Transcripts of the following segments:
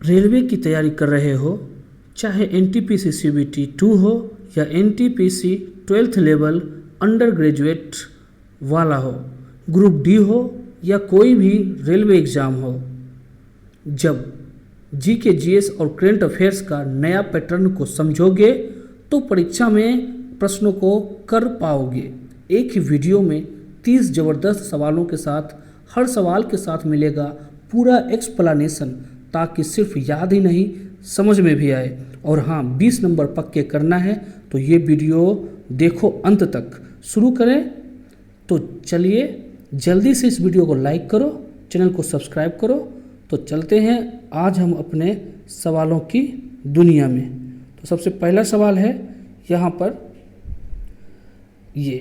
Railway की तैयारी कर रहे हो, चाहे एनटीपीसी सीबीटी 2 हो या NTPC 12th level under graduate वाला हो, ग्रुप डी हो या कोई भी रेलवे एग्ज़ाम हो, जब जीके जीएस और करेंट अफेयर्स का नया पैटर्न को समझोगे तो परीक्षा में प्रश्नों को कर पाओगे। एक ही वीडियो में 30 ज़बरदस्त सवालों के साथ हर सवाल के साथ मिलेगा पूरा एक्सप्लेनेशन, ताकि सिर्फ याद ही नहीं समझ में भी आए। और हाँ, 20 नंबर पक्के करना है तो ये वीडियो देखो अंत तक। शुरू करें तो चलिए जल्दी से इस वीडियो को लाइक करो, चैनल को सब्सक्राइब करो। तो चलते हैं आज हम अपने सवालों की दुनिया में। तो सबसे पहला सवाल है यहाँ पर, ये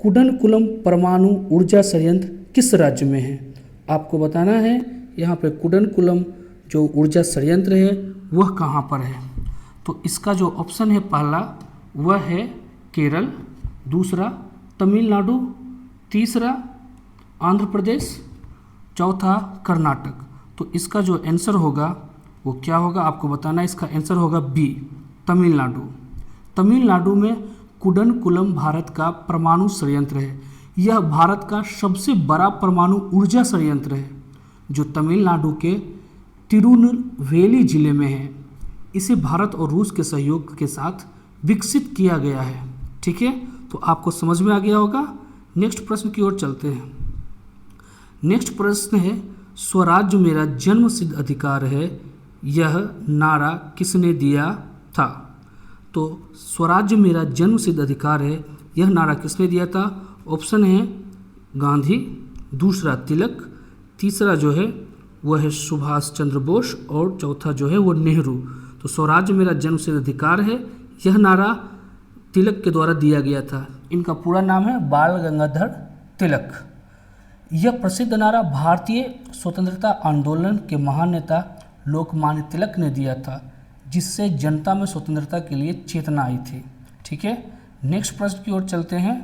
कुडनकुलम परमाणु ऊर्जा संयंत्र किस राज्य में है? आपको बताना है यहाँ पे कुडनकुलम जो ऊर्जा संयंत्र है वह कहाँ पर है। तो इसका जो ऑप्शन है पहला वह है केरल, दूसरा तमिलनाडु, तीसरा आंध्र प्रदेश, चौथा कर्नाटक। तो इसका जो आंसर होगा वो क्या होगा आपको बताना है। इसका आंसर होगा बी, तमिलनाडु। तमिलनाडु में कुडनकुलम भारत का परमाणु संयंत्र है। यह भारत का सबसे बड़ा परमाणु ऊर्जा संयंत्र है जो तमिलनाडु के तिरुनेलवेली जिले में है। इसे भारत और रूस के सहयोग के साथ विकसित किया गया है। ठीक है, तो आपको समझ में आ गया होगा। नेक्स्ट प्रश्न की ओर चलते हैं। नेक्स्ट प्रश्न है, स्वराज्य मेरा जन्म सिद्ध अधिकार है, यह नारा किसने दिया था? तो स्वराज्य मेरा जन्म सिद्ध अधिकार है, यह नारा किसने दिया था? ऑप्शन है गांधी, दूसरा तिलक, तीसरा जो है वह है सुभाष चंद्र बोस और चौथा जो है वो नेहरू। तो स्वराज्य मेरा जन्म सिद्ध अधिकार है, यह नारा तिलक के द्वारा दिया गया था। इनका पूरा नाम है बाल गंगाधर तिलक। यह प्रसिद्ध नारा भारतीय स्वतंत्रता आंदोलन के महान नेता लोकमान्य तिलक ने दिया था, जिससे जनता में स्वतंत्रता के लिए चेतना आई थी। ठीक है, नेक्स्ट प्रश्न की ओर चलते हैं।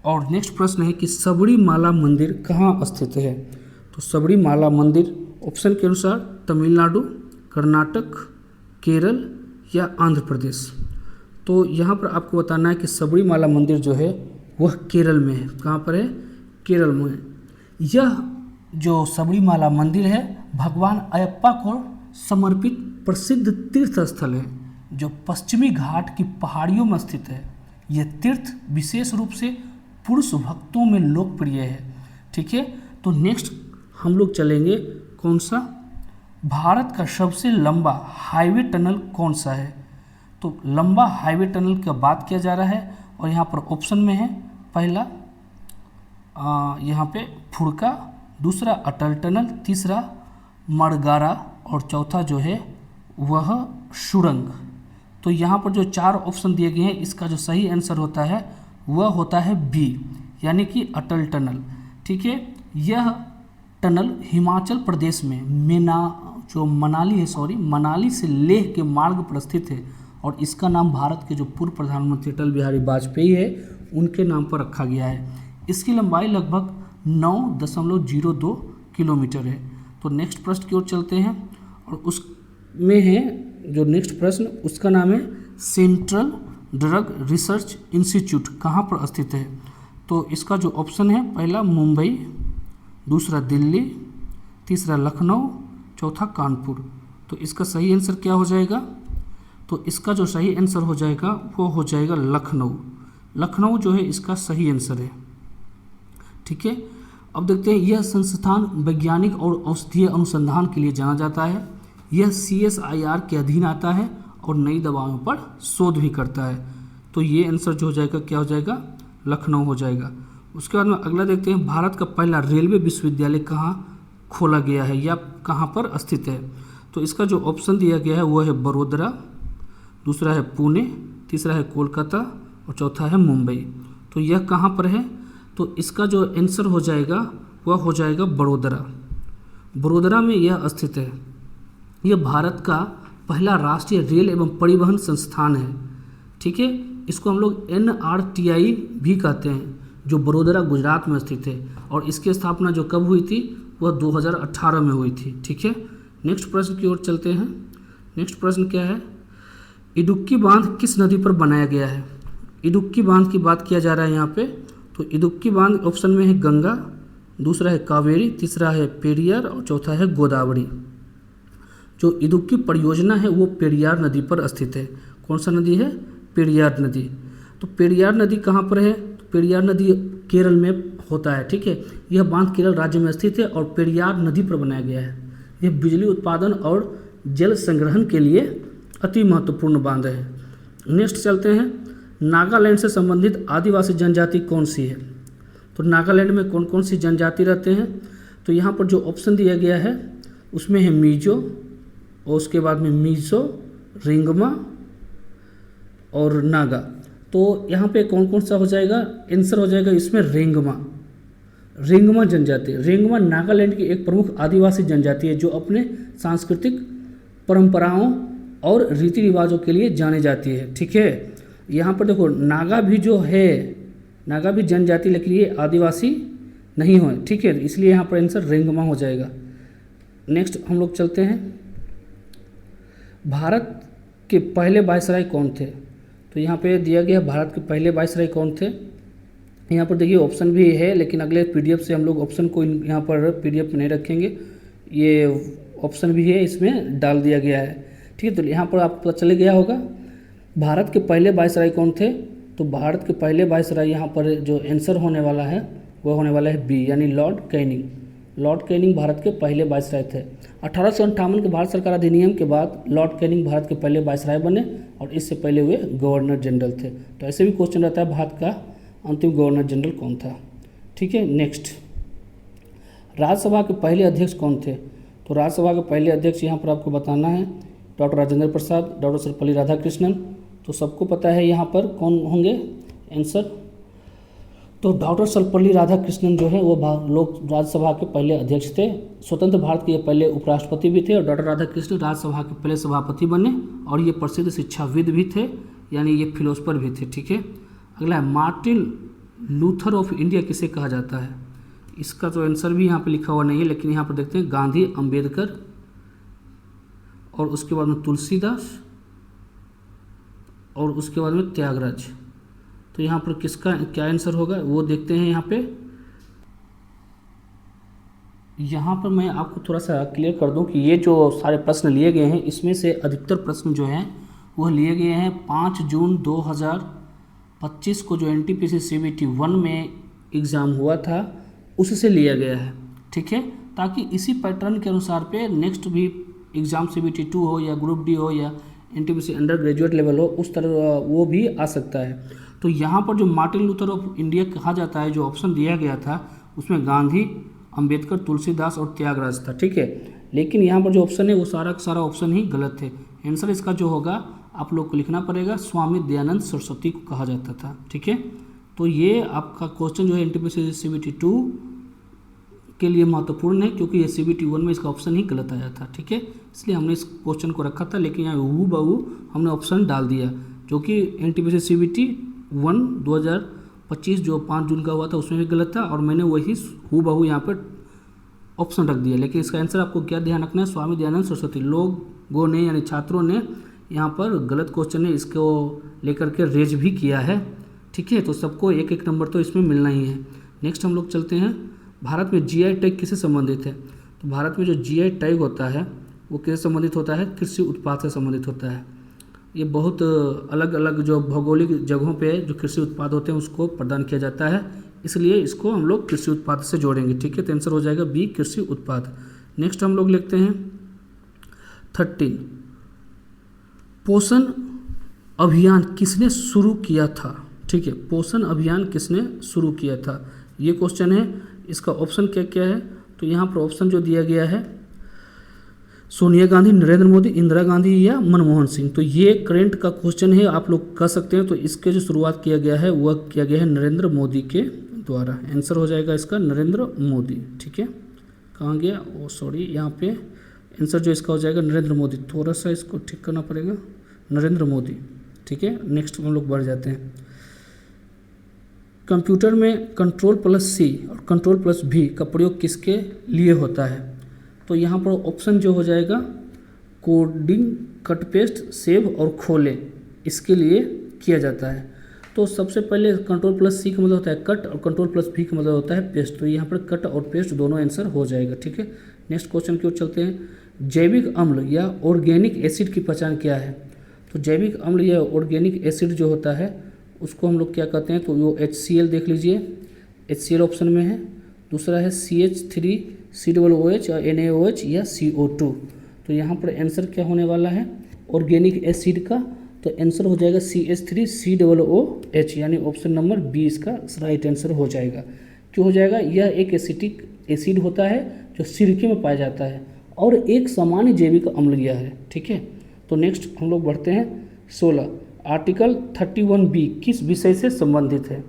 और नेक्स्ट प्रश्न है कि सबरीमाला मंदिर कहाँ स्थित है? तो सबरीमाला मंदिर ऑप्शन के अनुसार तमिलनाडु, कर्नाटक, केरल या आंध्र प्रदेश। तो यहाँ पर आपको बताना है कि सबरीमाला मंदिर जो है वह केरल में है। कहाँ पर है? केरल में। यह जो सबरीमाला मंदिर है भगवान अयप्पा को समर्पित प्रसिद्ध तीर्थ स्थल है जो पश्चिमी घाट की पहाड़ियों में स्थित है। यह तीर्थ विशेष रूप से पुरुष भक्तों में लोकप्रिय है। ठीक है, तो नेक्स्ट हम लोग चलेंगे कौन सा? भारत का सबसे लंबा हाईवे टनल कौन सा है? तो लंबा हाईवे टनल की बात किया जा रहा है और यहाँ पर ऑप्शन में है पहला यहाँ पे फुड़का, दूसरा अटल टनल, तीसरा मडगारा और चौथा जो है वह सुरंग। तो यहाँ पर जो चार ऑप्शन दिए गए हैं इसका जो सही आंसर होता है वह होता है बी, यानी कि अटल टनल। ठीक है, यह टनल हिमाचल प्रदेश में मनाली से लेह के मार्ग पर स्थित है और इसका नाम भारत के जो पूर्व प्रधानमंत्री अटल बिहारी वाजपेयी है उनके नाम पर रखा गया है। इसकी लंबाई लगभग 9.02 किलोमीटर है। तो नेक्स्ट प्रश्न की ओर चलते हैं और उसमें है जो नेक्स्ट प्रश्न उसका नाम है सेंट्रल ड्रग रिसर्च इंस्टीट्यूट कहाँ पर स्थित है? तो इसका जो ऑप्शन है पहला मुंबई, दूसरा दिल्ली, तीसरा लखनऊ, चौथा कानपुर। तो इसका सही आंसर क्या हो जाएगा? तो इसका जो सही आंसर हो जाएगा वो हो जाएगा लखनऊ। लखनऊ जो है इसका सही आंसर है। ठीक है, अब देखते हैं यह संस्थान वैज्ञानिक और औषधीय अनुसंधान के लिए जाना जाता है। यह CSIR के अधीन आता है और नई दवाओं पर शोध भी करता है। तो ये आंसर जो हो जाएगा क्या हो जाएगा? लखनऊ हो जाएगा। उसके बाद में अगला देखते हैं भारत का पहला रेलवे विश्वविद्यालय कहाँ खोला गया है या कहाँ पर स्थित है? तो इसका जो ऑप्शन दिया गया है वह है बड़ोदरा, दूसरा है पुणे, तीसरा है कोलकाता और चौथा है मुंबई। तो यह कहाँ पर है? तो इसका जो आंसर हो जाएगा वह हो जाएगा बड़ोदरा। बड़ोदरा में यह स्थित है। यह भारत का पहला राष्ट्रीय रेल एवं परिवहन संस्थान है। ठीक है, इसको हम लोग NRTI भी कहते हैं, जो बड़ोदरा गुजरात में स्थित है और इसकी स्थापना जो कब हुई थी वह 2018 में हुई थी। ठीक है, नेक्स्ट प्रश्न की ओर चलते हैं। नेक्स्ट प्रश्न क्या है, इडुक्की बांध किस नदी पर बनाया गया है? इडुक्की बांध की बात किया जा रहा है यहाँ पे। तो इडुक्की बांध ऑप्शन में है गंगा, दूसरा है कावेरी, तीसरा है पेरियार और चौथा है गोदावरी। जो इडुक्की परियोजना है वो पेरियार नदी पर स्थित है। कौन सा नदी है? पेरियार नदी। तो पेरियार नदी कहाँ पर है? तो पेरियार नदी केरल में होता है, ठीक है। यह बांध केरल राज्य में स्थित है और पेरियार नदी पर बनाया गया है। यह बिजली उत्पादन और जल संग्रहण के लिए अति महत्वपूर्ण बांध है। नेक्स्ट चलते हैं, नागालैंड से संबंधित आदिवासी जनजाति कौन सी है? तो नागालैंड में कौन कौन सी जनजाति रहते हैं? तो यहाँ पर जो ऑप्शन दिया गया है उसमें है मीजो, और उसके बाद में मीजो, रिंगमा और नागा। तो यहाँ पे कौन कौन सा हो जाएगा? आंसर हो जाएगा इसमें रेंगमा। रेंगमा जनजाति, रेंगमा नागालैंड की एक प्रमुख आदिवासी जनजाति है जो अपने सांस्कृतिक परंपराओं और रीति रिवाजों के लिए जाने जाती है, ठीक है। यहाँ पर देखो नागा भी जो है, नागा भी जनजाति, लेकिन ये आदिवासी नहीं हो, ठीक है, इसलिए यहाँ पर आंसर रेंगमा हो जाएगा। नेक्स्ट हम लोग चलते हैं, भारत के पहले वायसराय कौन थे? तो यहाँ पे दिया गया भारत के पहले वायसराय कौन थे। यहाँ पर देखिए ऑप्शन भी है, लेकिन अगले पीडीएफ से हम लोग ऑप्शन को यहाँ पर पीडीएफ में नहीं रखेंगे, ये ऑप्शन भी है इसमें डाल दिया गया है, ठीक है। तो यहाँ पर आपको पता चल गया होगा भारत के पहले वायसराय कौन थे। तो भारत के पहले वायसराय यहाँ पर जो आंसर होने वाला है वह होने वाला है बी, यानी Lord Canning. Lord Canning Bharat के पहले वायसराय थे। 1858 के भारत सरकार अधिनियम के बाद लॉर्ड कैनिंग भारत के पहले वायसराय बने और इससे पहले वे गवर्नर जनरल थे। तो ऐसे भी क्वेश्चन रहता है भारत का अंतिम गवर्नर जनरल कौन था, ठीक है। नेक्स्ट, राज्यसभा के पहले अध्यक्ष कौन थे? तो राज्यसभा के पहले अध्यक्ष यहाँ पर आपको बताना है डॉक्टर राजेंद्र प्रसाद, डॉक्टर सर्वपल्ली राधाकृष्णन। तो सबको पता है यहाँ पर कौन होंगे आंसर। तो डॉक्टर सर्वपल्ली राधाकृष्णन जो है वो लोक राज्यसभा के पहले अध्यक्ष थे। स्वतंत्र भारत के ये पहले उपराष्ट्रपति भी थे और डॉक्टर राधाकृष्णन राज्यसभा के पहले सभापति बने और ये प्रसिद्ध शिक्षाविद भी थे, यानी ये फिलोसफर भी थे, ठीक है। अगला है, मार्टिन लूथर ऑफ इंडिया किसे कहा जाता है? इसका तो आंसर भी यहाँ पे लिखा हुआ नहीं है, लेकिन यहाँ पर देखते हैं गांधी, अंबेडकर और उसके बाद में तुलसीदास और उसके बाद में त्यागराज। तो यहाँ पर किसका क्या आंसर होगा वो देखते हैं। यहाँ पर मैं आपको थोड़ा सा क्लियर कर दूं कि ये जो सारे प्रश्न लिए गए हैं इसमें से अधिकतर प्रश्न जो हैं वह लिए गए हैं 5 जून 2025 को जो NTPC CBT 1 में एग्ज़ाम हुआ था उससे लिया गया है, ठीक है, ताकि इसी पैटर्न के अनुसार पे नेक्स्ट भी एग्ज़ाम CBT 2 हो या ग्रुप डी हो या NTPC अंडर ग्रेजुएट लेवल हो, उस तरह वो भी आ सकता है। तो यहाँ पर जो मार्टिन लूथर ऑफ इंडिया कहा जाता है, जो ऑप्शन दिया गया था उसमें गांधी, अंबेडकर, तुलसीदास और त्यागराज था, ठीक है। लेकिन यहाँ पर जो ऑप्शन है वो सारा का सारा ऑप्शन ही गलत है। आंसर इसका जो होगा आप लोग को लिखना पड़ेगा, स्वामी दयानंद सरस्वती को कहा जाता था, ठीक है। तो ये आपका क्वेश्चन जो है NTPC CBT 2 के लिए महत्वपूर्ण है, क्योंकि ये CBT 1 में इसका ऑप्शन ही गलत आया था, ठीक है। इसलिए हमने इस क्वेश्चन को रखा था, लेकिन यहाँ हूबहू हमने ऑप्शन डाल दिया, जो कि NTPC CBT 1 2025 जो 5 जून का हुआ था उसमें भी गलत था और मैंने वही हूबहू यहाँ पर ऑप्शन रख दिया। लेकिन इसका आंसर आपको क्या ध्यान रखना है, स्वामी दयानंद सरस्वती। लोगों ने यानी छात्रों ने यहाँ पर गलत क्वेश्चन है इसको लेकर के रेज भी किया है, ठीक है। तो सबको एक एक नंबर तो इसमें मिलना ही है। नेक्स्ट हम लोग चलते हैं, भारत में GI टैग किससे संबंधित है? तो भारत में जो GI टैग होता है वो किससे संबंधित होता है? कृषि उत्पाद से संबंधित होता है। ये बहुत अलग अलग जो भौगोलिक जगहों पे जो कृषि उत्पाद होते हैं उसको प्रदान किया जाता है, इसलिए इसको हम लोग कृषि उत्पाद से जोड़ेंगे, ठीक है। तो आंसर हो जाएगा बी, कृषि उत्पाद। नेक्स्ट हम लोग लिखते हैं 13, पोषण अभियान किसने शुरू किया था? ठीक है, पोषण अभियान किसने शुरू किया था, ये क्वेश्चन है। इसका ऑप्शन क्या क्या है? तो यहाँ पर ऑप्शन जो दिया गया है सोनिया गांधी, नरेंद्र मोदी, इंदिरा गांधी या मनमोहन सिंह। तो ये करंट का क्वेश्चन है, आप लोग कह सकते हैं। तो इसके जो शुरुआत किया गया है वह किया गया है नरेंद्र मोदी के द्वारा। आंसर हो जाएगा इसका नरेंद्र मोदी, ठीक है। कहाँ गया, ओ सॉरी, यहाँ पे आंसर जो इसका हो जाएगा नरेंद्र मोदी। थोड़ा सा इसको ठीक करना पड़ेगा, नरेंद्र मोदी, ठीक है। नेक्स्ट हम लोग बढ़ जाते हैं। कंप्यूटर में Ctrl+C और Ctrl+V का प्रयोग किसके लिए होता है? तो यहाँ पर ऑप्शन जो हो जाएगा कोडिंग, कट पेस्ट, सेव और खोले, इसके लिए किया जाता है। तो सबसे पहले Ctrl+C का मतलब होता है कट और Ctrl+V का मतलब होता है पेस्ट। तो यहाँ पर कट और पेस्ट दोनों आंसर हो जाएगा। ठीक है, नेक्स्ट क्वेश्चन की ओर चलते हैं। जैविक अम्ल या ऑर्गेनिक एसिड की पहचान क्या है? तो जैविक अम्ल या ऑर्गेनिक एसिड जो होता है उसको हम लोग क्या कहते हैं? तो वो HCl देख लीजिए, HCl ऑप्शन में है। दूसरा है CH3, COOH या NaOH या CO2। तो यहाँ पर आंसर क्या होने वाला है ऑर्गेनिक एसिड का? तो आंसर हो जाएगा CH3 COOH, यानी ऑप्शन नंबर बी इसका राइट आंसर हो जाएगा। क्यों हो जाएगा? यह एक एसिटिक एसिड होता है जो सिरके में पाया जाता है और एक सामान्य जैविक अम्ल है। ठीक है, तो नेक्स्ट हम लोग बढ़ते हैं 16। आर्टिकल 31B किस विषय से संबंधित है?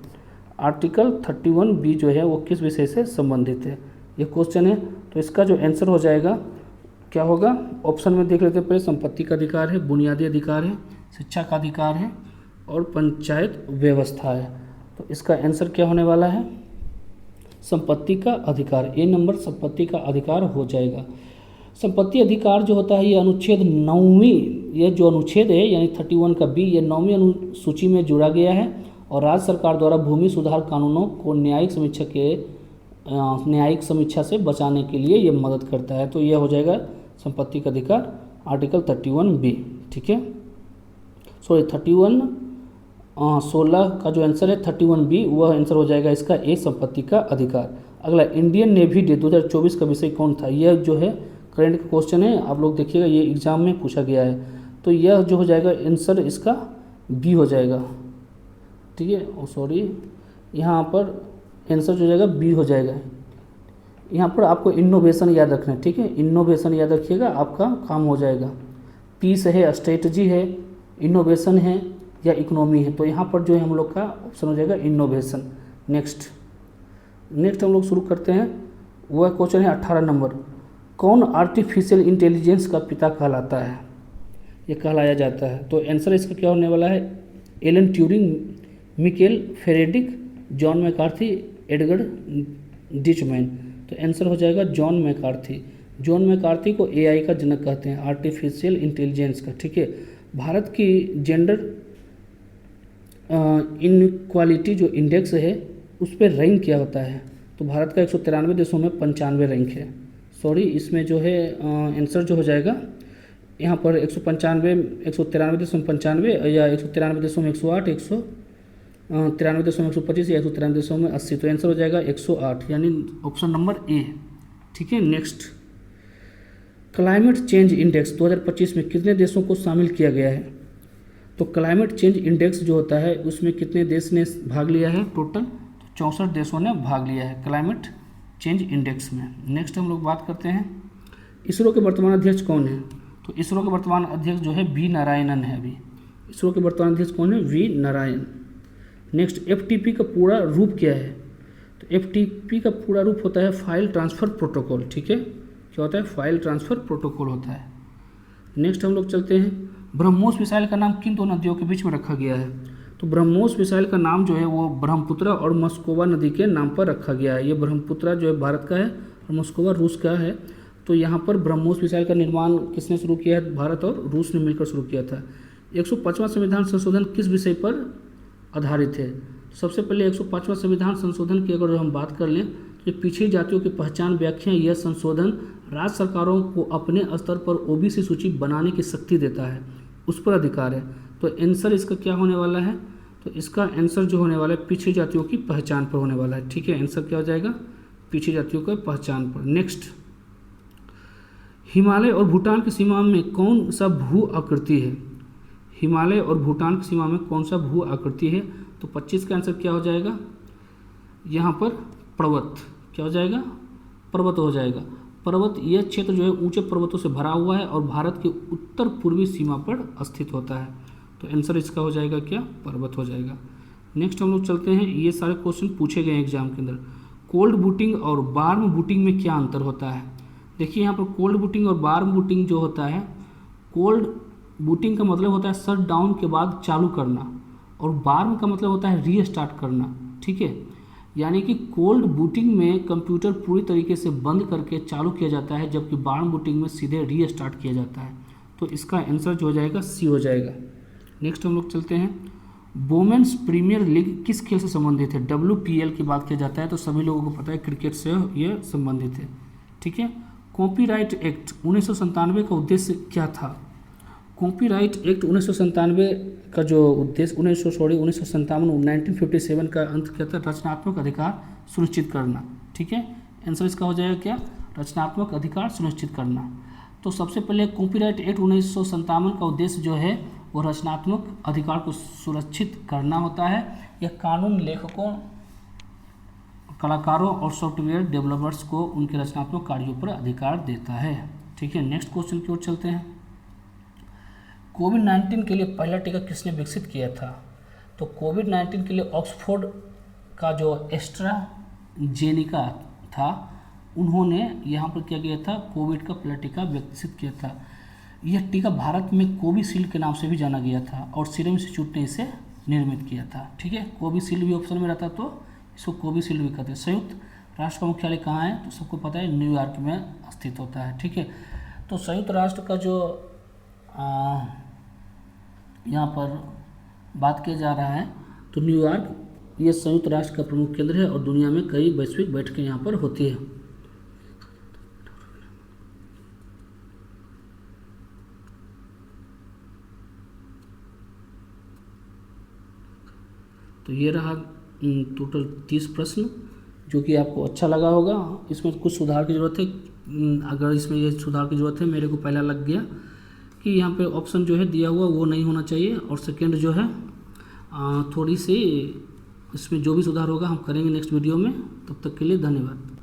आर्टिकल 31B जो है वो किस विषय से संबंधित है, ये क्वेश्चन है। तो इसका जो आंसर हो जाएगा क्या होगा? ऑप्शन में देख लेते हैं पहले। संपत्ति का अधिकार है, बुनियादी अधिकार है, शिक्षा का अधिकार है और पंचायत व्यवस्था है। तो इसका आंसर क्या होने वाला है? संपत्ति का अधिकार। ए नंबर संपत्ति का अधिकार हो जाएगा। संपत्ति अधिकार जो होता है ये अनुच्छेद 9वीं, ये जो अनुच्छेद है यानी 31 का बी, ये 9वीं अनुसूची में जुड़ा गया है और राज्य सरकार द्वारा भूमि सुधार कानूनों को न्यायिक समीक्षा से बचाने के लिए ये मदद करता है। तो यह हो जाएगा संपत्ति का अधिकार आर्टिकल 31B। ठीक है, सॉरी 16 का जो आंसर है 31B, वह आंसर हो जाएगा इसका ए संपत्ति का अधिकार। अगला इंडियन नेवी डे 2024 का विषय कौन था? यह जो है करंट का क्वेश्चन है, आप लोग देखिएगा ये एग्जाम में पूछा गया है। तो यह जो हो जाएगा आंसर इसका बी हो जाएगा। ठीक है, सॉरी यहाँ पर आंसर जो हो जाएगा बी हो जाएगा। यहाँ पर आपको इनोवेशन याद रखना है। ठीक है, इनोवेशन याद रखिएगा, आपका काम हो जाएगा। पीस है, स्ट्रेटजी है, इनोवेशन है या इकोनॉमी है। तो यहाँ पर जो है हम लोग का ऑप्शन हो जाएगा इनोवेशन। नेक्स्ट हम लोग शुरू करते हैं। वह क्वेश्चन है 18 नंबर। कौन आर्टिफिशियल इंटेलिजेंस का पिता कहलाता है? ये कहलाया जाता है। तो आंसर इसका क्या होने वाला है? एलन ट्यूरिंग, मिकेल फेरेडिक, जॉन मैकार्थी, एडगर डिचमैन। तो आंसर हो जाएगा जॉन मैकार्थी। जॉन मैकार्थी को AI का जनक कहते हैं, आर्टिफिशियल इंटेलिजेंस का। ठीक है, भारत की जेंडर इनक्वालिटी जो इंडेक्स है उस पर रैंक क्या होता है? तो भारत का 193 देशों में 95 रैंक है। सॉरी, इसमें जो है आंसर जो हो जाएगा यहाँ पर 193 देशों में 95 या 193 देशों में 108, 193 देशों में 125 या 193 देशों में 80। तो आंसर हो जाएगा 108, यानी ऑप्शन नंबर ए। ठीक है, नेक्स्ट क्लाइमेट चेंज इंडेक्स 2025 में कितने देशों को शामिल किया गया है? तो क्लाइमेट चेंज इंडेक्स जो होता है उसमें कितने देश ने भाग लिया है? टोटल 64 देशों ने भाग लिया है क्लाइमेट चेंज इंडेक्स में। नेक्स्ट हम लोग बात करते हैं इसरो के वर्तमान अध्यक्ष कौन है? तो इसरो के वर्तमान अध्यक्ष जो है वी नारायणन है। अभी इसरो के वर्तमान अध्यक्ष कौन है? वी नारायण। नेक्स्ट FTP का पूरा रूप क्या है? तो FTP का पूरा रूप होता है फाइल ट्रांसफ़र प्रोटोकॉल। ठीक है, क्या होता है? फाइल ट्रांसफ़र प्रोटोकॉल होता है। नेक्स्ट हम लोग चलते हैं। ब्रह्मोस मिसाइल का नाम किन दो नदियों के बीच में रखा गया है? तो ब्रह्मोस मिसाइल का नाम जो है वो ब्रह्मपुत्र और मस्कोवा नदी के नाम पर रखा गया है। ये ब्रह्मपुत्र जो है भारत का है और मस्कोवा रूस का है। तो यहाँ पर ब्रह्मोस मिसाइल का निर्माण किसने शुरू किया है? भारत और रूस ने मिलकर शुरू किया था। 105वां संविधान संशोधन किस विषय पर आधारित है? सबसे पहले 105वां संविधान संशोधन की अगर हम बात कर लें तो पिछड़ी जातियों की पहचान व्याख्या, यह संशोधन राज्य सरकारों को अपने स्तर पर OBC सूची बनाने की शक्ति देता है, उस पर अधिकार है। तो आंसर इसका क्या होने वाला है? तो इसका आंसर जो होने वाला है पिछड़ी जातियों की पहचान पर होने वाला है। ठीक है, आंसर क्या हो जाएगा? पिछड़ी जातियों की पहचान पर। नेक्स्ट, हिमालय और भूटान की सीमा में कौन सा भू आकृति है? हिमालय और भूटान की सीमा में कौन सा भू आकृति है? तो 25 का आंसर क्या हो जाएगा? यहाँ पर पर्वत। क्या हो जाएगा? पर्वत हो जाएगा। पर्वत, यह क्षेत्र जो है ऊंचे पर्वतों से भरा हुआ है और भारत की उत्तर पूर्वी सीमा पर स्थित होता है। तो आंसर इसका हो जाएगा क्या? पर्वत हो जाएगा। नेक्स्ट हम लोग चलते हैं। ये सारे क्वेश्चन पूछे गए एग्जाम के अंदर। कोल्ड बूटिंग और वार्म बूटिंग में क्या अंतर होता है? देखिए यहाँ पर कोल्ड बूटिंग और वार्म बूटिंग जो होता है, कोल्ड बूटिंग का मतलब होता है शट डाउन के बाद चालू करना और वार्म का मतलब होता है रीस्टार्ट करना। ठीक है, यानी कि कोल्ड बूटिंग में कंप्यूटर पूरी तरीके से बंद करके चालू किया जाता है, जबकि वार्म बूटिंग में सीधे रीस्टार्ट किया जाता है। तो इसका आंसर जो हो जाएगा सी हो जाएगा। नेक्स्ट हम लोग चलते हैं, वुमेन्स प्रीमियर लीग किस खेल से संबंधित है? WPL की बात किया जाता है तो सभी लोगों को पता है क्रिकेट से ये संबंधित है। ठीक है। कॉपीराइट एक्ट 1997 का उद्देश्य क्या था? कॉपीराइट एक्ट 1997 का जो उद्देश्य 1957 का अंत क्या था? रचनात्मक अधिकार सुनिश्चित करना। ठीक है, आंसर इसका हो जाएगा क्या? रचनात्मक अधिकार सुनिश्चित करना। तो सबसे पहले कॉपीराइट एक्ट 1957 का उद्देश्य जो है वो रचनात्मक अधिकार को सुरक्षित करना होता है। यह कानून लेखकों, कलाकारों और सॉफ्टवेयर डेवलपर्स को उनके रचनात्मक कार्यों पर अधिकार देता है। ठीक है, नेक्स्ट क्वेश्चन की ओर चलते हैं। कोविड-19 के लिए पहला टीका किसने विकसित किया था? तो कोविड-19 के लिए ऑक्सफोर्ड का जो एस्ट्राजेनिका था, उन्होंने यहाँ पर क्या किया था? कोविड का पहला टीका विकसित किया था। यह टीका भारत में कोविशील्ड के नाम से भी जाना गया था और सीरम इंस्टीट्यूट ने इसे निर्मित किया था। ठीक है, कोविशील्ड भी ऑप्शन में रहता तो इसको कोविशील्ड भी कहते हैं। संयुक्त राष्ट्र का मुख्यालय कहाँ है? तो सबको पता है न्यूयॉर्क में स्थित होता है। ठीक है, तो संयुक्त राष्ट्र का जो यहाँ पर बात किया जा रहा है तो न्यूयॉर्क ये संयुक्त राष्ट्र का प्रमुख केंद्र है और दुनिया में कई वैश्विक बैठकें यहाँ पर होती है। तो ये रहा टोटल 30 प्रश्न, जो कि आपको अच्छा लगा होगा। इसमें कुछ सुधार की ज़रूरत है। अगर इसमें ये सुधार की ज़रूरत है, मेरे को पहला लग गया कि यहाँ पे ऑप्शन जो है दिया हुआ वो नहीं होना चाहिए, और सेकंड जो है थोड़ी सी इसमें जो भी सुधार होगा हम करेंगे नेक्स्ट वीडियो में। तब तक के लिए धन्यवाद।